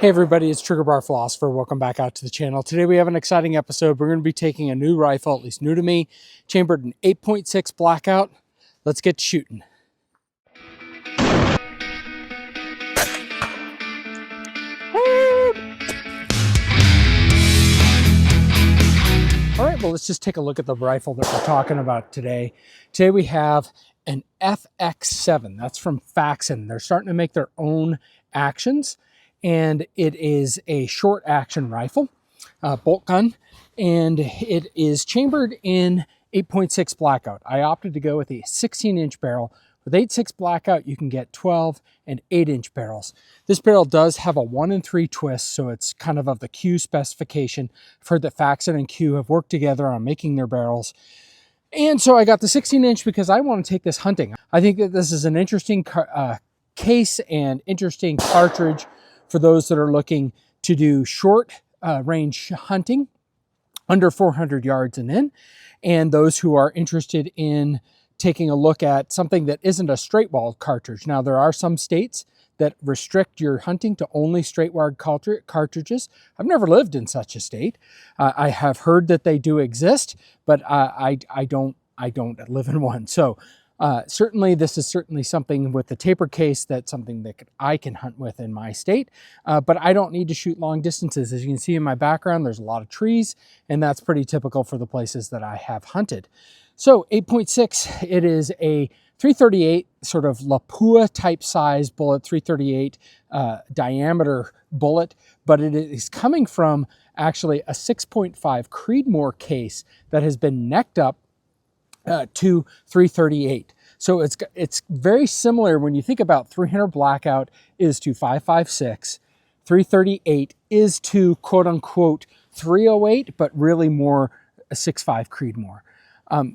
Hey everybody, it's Trigger Bar Philosopher. Welcome back out to the channel. Today we have an exciting episode. We're going to be taking a new rifle, at least new to me, chambered in 8.6 Blackout. Let's get shooting. All right, well, let's just take a look at the rifle that we're talking about today. Today we have an FX7. That's from Faxon. They're starting to make their own actions, and it is a short action rifle, bolt gun, and it is chambered in 8.6 Blackout. I opted to go with a 16-inch barrel. With 8.6 Blackout, you can get 12 and 8-inch barrels. This barrel does have a 1 in 3 twist, so it's kind of the Q specification. I've heard that Faxon and Q have worked together on making their barrels. And so I got the 16-inch because I want to take this hunting. I think that this is an interesting case and interesting cartridge for those that are looking to do short range hunting, under 400 yards and in, and those who are interested in taking a look at something that isn't a straight walled cartridge. Now, there are some states that restrict your hunting to only straight walled cartridges. I've never lived in such a state. I have heard that they do exist, but I don't live in one. So certainly this is certainly something with the taper case, that's something that I can hunt with in my state, but I don't need to shoot long distances. As you can see in my background, there's a lot of trees, and that's pretty typical for the places that I have hunted. So 8.6, it is a 338 sort of Lapua type size bullet, 338 diameter bullet, but it is coming from actually a 6.5 Creedmoor case that has been necked up to 338. So it's very similar when you think about 300 Blackout is to 5.56, 338 is to quote unquote 308, but really more a 6.5 Creedmoor.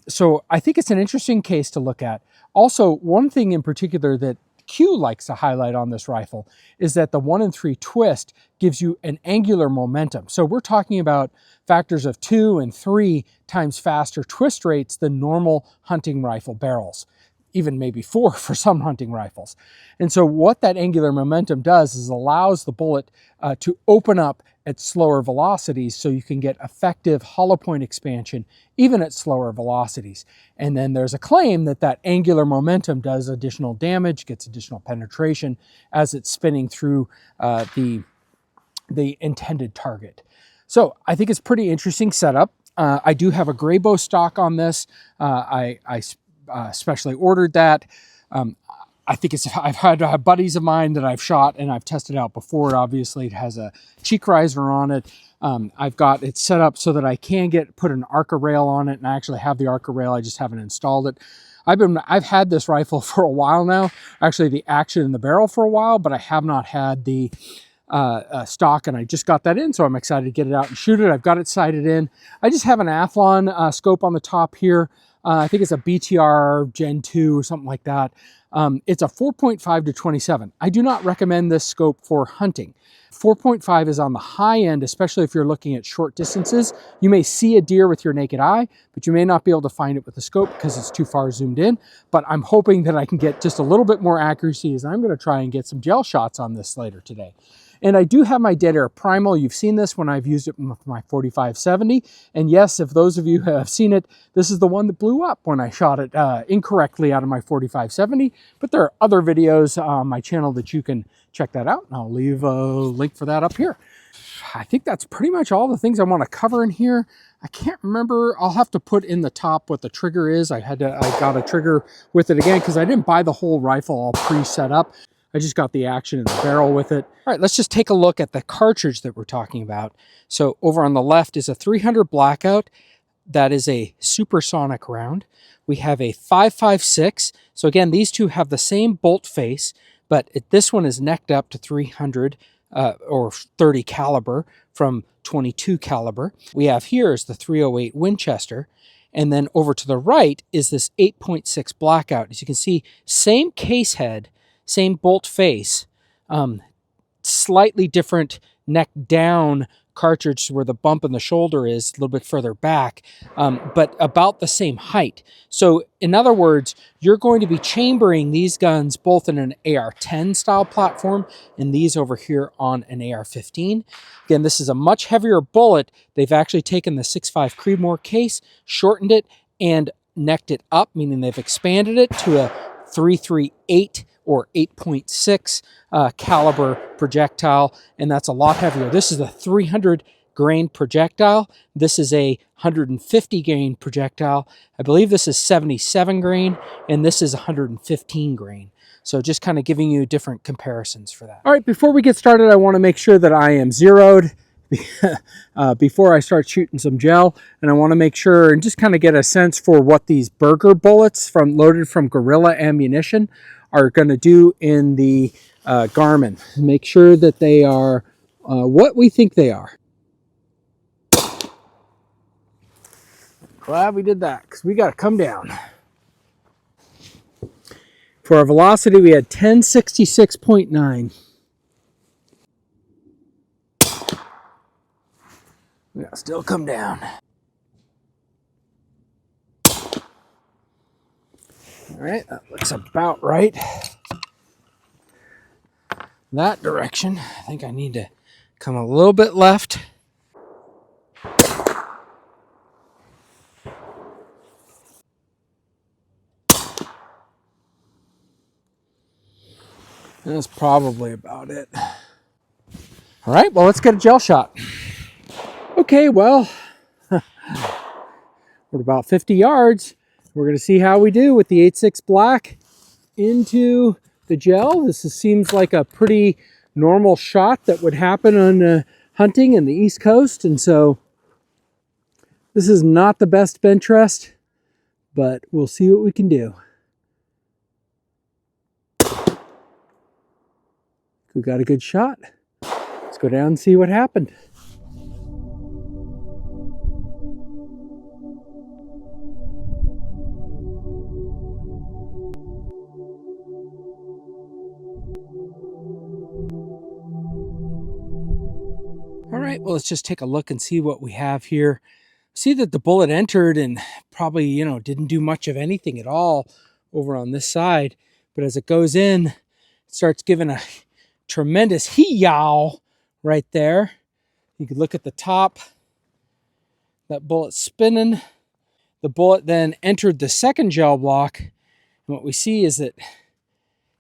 So I think it's an interesting case to look at. Also, one thing in particular that Q likes to highlight on this rifle is that the 1 in 3 twist gives you an angular momentum. So we're talking about factors of 2 and 3 times faster twist rates than normal hunting rifle barrels, even maybe 4 for some hunting rifles. And so what that angular momentum does is allows the bullet to open up at slower velocities, so you can get effective hollow point expansion even at slower velocities. And then there's a claim that that angular momentum does additional damage, gets additional penetration as it's spinning through the intended target. So I think it's pretty interesting setup. I do have a Greyboe stock on this. I specially ordered that. I think I've had buddies of mine that I've shot and I've tested out before. Obviously, it has a cheek riser on it. I've got it set up so that I can put an Arca rail on it, and I actually have the Arca rail. I just haven't installed it. I've had this rifle for a while now. Actually, the action in the barrel for a while, but I have not had the stock, and I just got that in, so I'm excited to get it out and shoot it. I've got it sighted in. I just have an Athlon scope on the top here. I think it's a BTR Gen 2 or something like that. It's a 4.5 to 27. I do not recommend this scope for hunting. 4.5 is on the high end, especially if you're looking at short distances. You may see a deer with your naked eye, but you may not be able to find it with the scope because it's too far zoomed in. But I'm hoping that I can get just a little bit more accuracy, as I'm going to try and get some gel shots on this later today. And I do have my Dead Air Primal. You've seen this when I've used it with my 4570. And yes, if those of you have seen it, this is the one that blew up when I shot it incorrectly out of my 4570. But there are other videos on my channel that you can check that out. And I'll leave a link for that up here. I think that's pretty much all the things I want to cover in here. I can't remember. I'll have to put in the top what the trigger is. I got a trigger with it again because I didn't buy the whole rifle all pre-set up. I just got the action in the barrel with it. All right, let's just take a look at the cartridge that we're talking about. So over on the left is a 300 Blackout. That is a supersonic round. We have a 5.56. So again, these two have the same bolt face, but this one is necked up to 300 or 30 caliber from 22 caliber. We have here is the 308 Winchester. And then over to the right is this 8.6 Blackout. As you can see, same case head, same bolt face, slightly different neck down cartridge where the bump in the shoulder is, a little bit further back, but about the same height. So in other words, you're going to be chambering these guns both in an AR-10 style platform and these over here on an AR-15. Again, this is a much heavier bullet. They've actually taken the 6.5 Creedmoor case, shortened it, and necked it up, meaning they've expanded it to a 338 or 8.6 caliber projectile, and that's a lot heavier. This is a 300 grain projectile. This is a 150 grain projectile. I believe this is 77 grain, and this is 115 grain. So just kind of giving you different comparisons for that. All right, before we get started, I want to make sure that I am zeroed before I start shooting some gel, and I want to make sure and just kind of get a sense for what these burger bullets loaded from Gorilla Ammunition are going to do in the Garmin. Make sure that they are what we think they are. Glad we did that, because we got to come down. For our velocity, we had 1066.9. We gotta still come down. All right, that looks about right. That direction, I think I need to come a little bit left. That's probably about it. All right, well, let's get a gel shot. Okay, well, we're about 50 yards. We're going to see how we do with the 8.6 Black into the gel. This seems like a pretty normal shot that would happen on hunting in the East Coast. And so this is not the best bench rest, but we'll see what we can do. We got a good shot. Let's go down and see what happened. All right, well, let's just take a look and see what we have here. See that the bullet entered and probably, didn't do much of anything at all over on this side. But as it goes in, it starts giving a tremendous hee-yow right there. You can look at the top, that bullet spinning. The bullet then entered the second gel block. And what we see is that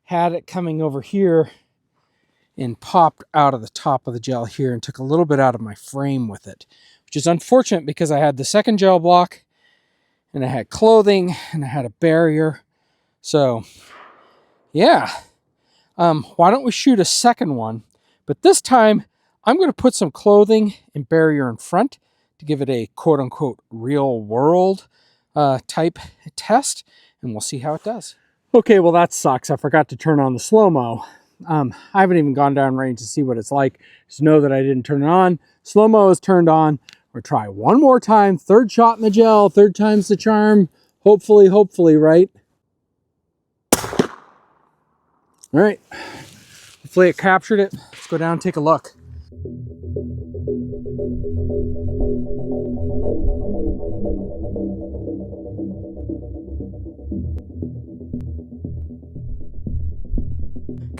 had it coming over here and popped out of the top of the gel here and took a little bit out of my frame with it, which is unfortunate because I had the second gel block and I had clothing and I had a barrier. So yeah, why don't we shoot a second one? But this time I'm going to put some clothing and barrier in front to give it a quote unquote real world type test, and we'll see how it does. Okay, well, that sucks. I forgot to turn on the slow-mo. I haven't even gone down range to see what it's like. Just know that I didn't turn it on. Slow-mo is turned on. We'll try one more time. Third shot in the gel. Third time's the charm. Hopefully, right? All right. Hopefully it captured it. Let's go down and take a look.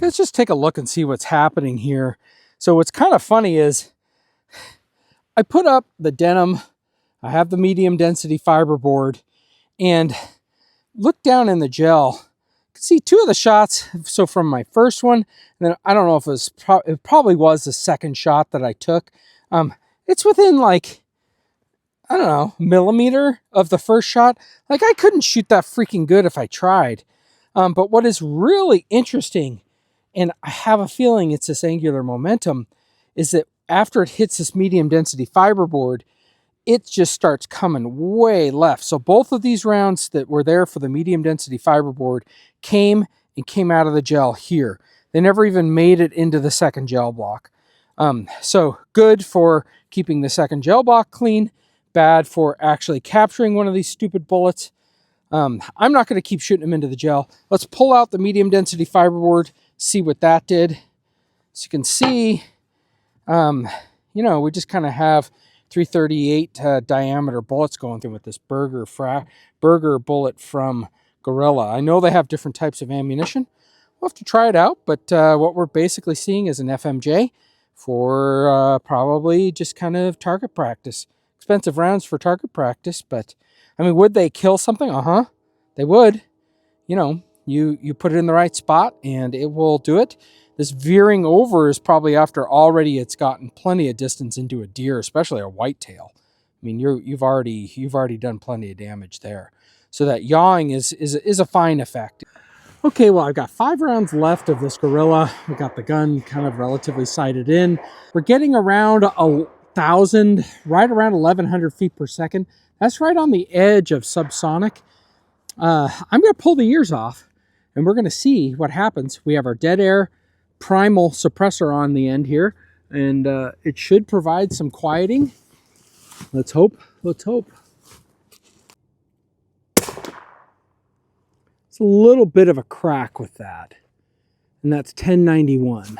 Let's just take a look and see what's happening here. So what's kind of funny is I put up the denim, I have the medium density fiberboard, and look down in the gel. You can see two of the shots. So from my first one, and then I don't know if it probably was the second shot that I took. It's within like, I don't know, millimeter of the first shot. Like I couldn't shoot that freaking good if I tried. But what is really interesting, and I have a feeling it's this angular momentum, is that after it hits this medium density fiberboard, it just starts coming way left. So both of these rounds that were there for the medium density fiberboard came out of the gel here. They never even made it into the second gel block. So good for keeping the second gel block clean, bad for actually capturing one of these stupid bullets. I'm not going to keep shooting them into the gel. Let's pull out the medium density fiberboard, see what that did. So you can see, you know, we just kind of have 338 diameter bullets going through with this burger bullet from Gorilla. I know they have different types of ammunition. We'll have to try it out, but what we're basically seeing is an FMJ for probably just kind of target practice. Expensive rounds for target practice, but I mean, would they kill something? They would. You know, you put it in the right spot and it will do it. This veering over is probably after already it's gotten plenty of distance into a deer, especially a whitetail. I mean, you've already done plenty of damage there. So that yawing is a fine effect. Okay, well, I've got 5 rounds left of this Gorilla. We got the gun kind of relatively sighted in. We're getting around 1,000, right around 1,100 feet per second. That's right on the edge of subsonic. I'm going to pull the ears off, and we're going to see what happens. We have our dead air primal suppressor on the end here, and it should provide some quieting. Let's hope. Let's hope. It's a little bit of a crack with that, and that's 1091.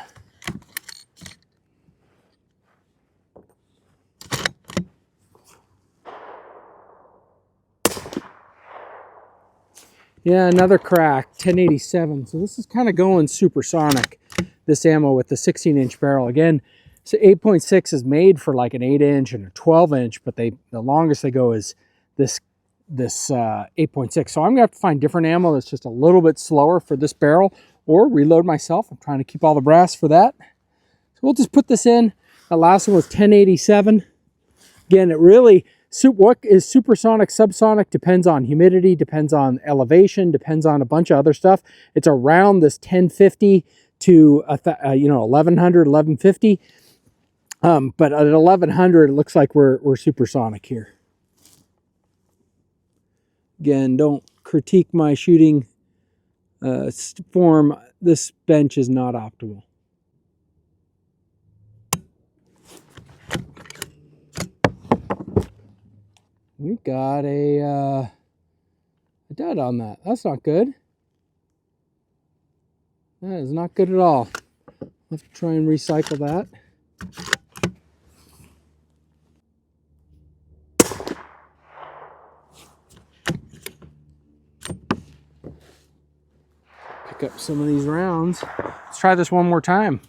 Yeah, another crack, 1087. So this is kind of going supersonic, this ammo with the 16-inch barrel. Again, so 8.6 is made for like an 8-inch and a 12-inch, but the longest they go is this 8.6. So I'm going to have to find different ammo that's just a little bit slower for this barrel, or reload myself. I'm trying to keep all the brass for that. So we'll just put this in. That last one was 1087. Again, it really, what is supersonic, subsonic, depends on humidity, depends on elevation, depends on a bunch of other stuff. It's around this 1050 to 1100, 1150. But at 1100, it looks like we're supersonic here. Again, don't critique my shooting form. This bench is not optimal. We got a dud on that. That's not good. That is not good at all. I'll have to try and recycle that. Pick up some of these rounds. Let's try this one more time.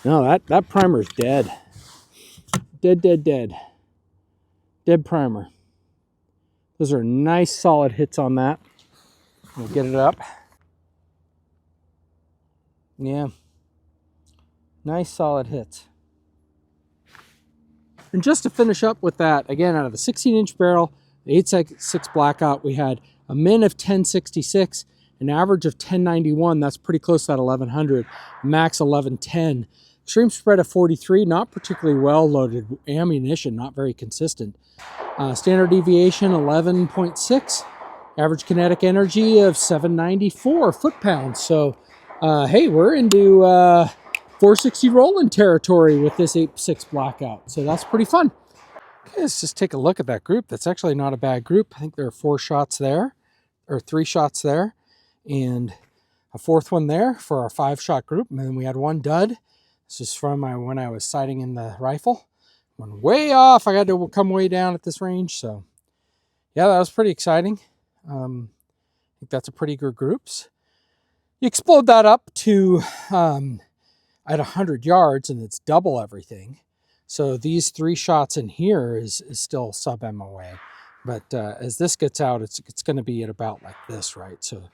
No, that primer's dead. Dead primer. Those are nice solid hits on that. We'll get it up. Yeah. Nice solid hits. And just to finish up with that, again, out of the 16-inch barrel, the 8.6 Blackout, we had a min of 1066, an average of 1091. That's pretty close to that 1100. Max 1110. Extreme spread of 43, not particularly well loaded ammunition, not very consistent. Standard deviation 11.6. Average kinetic energy of 794 foot-pounds. So, hey, we're into 460 rolling territory with this 8.6 Blackout. So that's pretty fun. Okay, let's just take a look at that group. That's actually not a bad group. I think there are 4 shots there, or 3 shots there, and a 4th one there for our 5-shot group. And then we had 1 dud. This is from when I was sighting in the rifle. Went way off. I got to come way down at this range. So, yeah, that was pretty exciting. I think that's a pretty good groups. You explode that up to at 100 yards, and it's double everything. So these 3 shots in here is still sub MOA. But as this gets out, it's going to be at about like this, right? So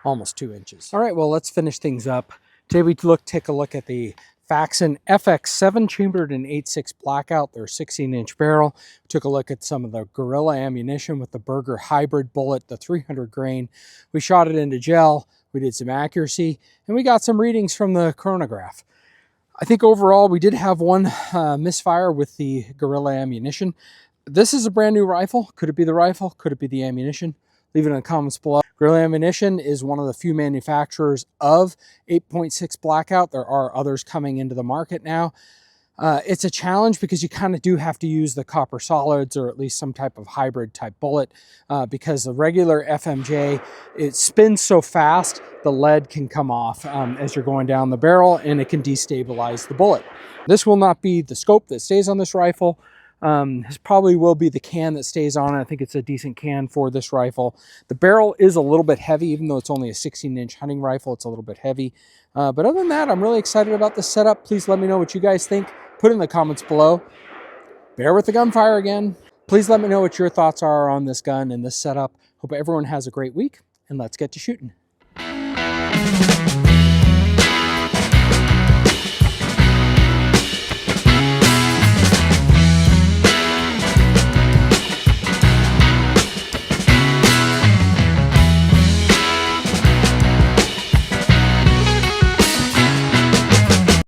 almost 2 inches. All right, well, let's finish things up. Today we take a look at the Faxon FX7 chambered in 8.6 Blackout, their 16-inch barrel. Took a look at some of the Gorilla ammunition with the Burger hybrid bullet, the 300 grain. We shot it into gel. We did some accuracy, and we got some readings from the chronograph. I think overall we did have one misfire with the Gorilla ammunition. This is a brand new rifle. Could it be the rifle? Could it be the ammunition? Leave it in the comments below. Gorilla Ammunition is one of the few manufacturers of 8.6 Blackout. There are others coming into the market now. It's a challenge because you kind of do have to use the copper solids or at least some type of hybrid type bullet because the regular FMJ, it spins so fast, the lead can come off as you're going down the barrel and it can destabilize the bullet. This will not be the scope that stays on this rifle. This probably will be the can that stays on it. I think it's a decent can for this rifle. The barrel is a little bit heavy, even though it's only a 16-inch hunting rifle, it's a little bit heavy. But other than that, I'm really excited about this setup. Please let me know what you guys think. Put in the comments below. Bear with the gunfire again. Please let me know what your thoughts are on this gun and this setup. Hope everyone has a great week, and let's get to shooting.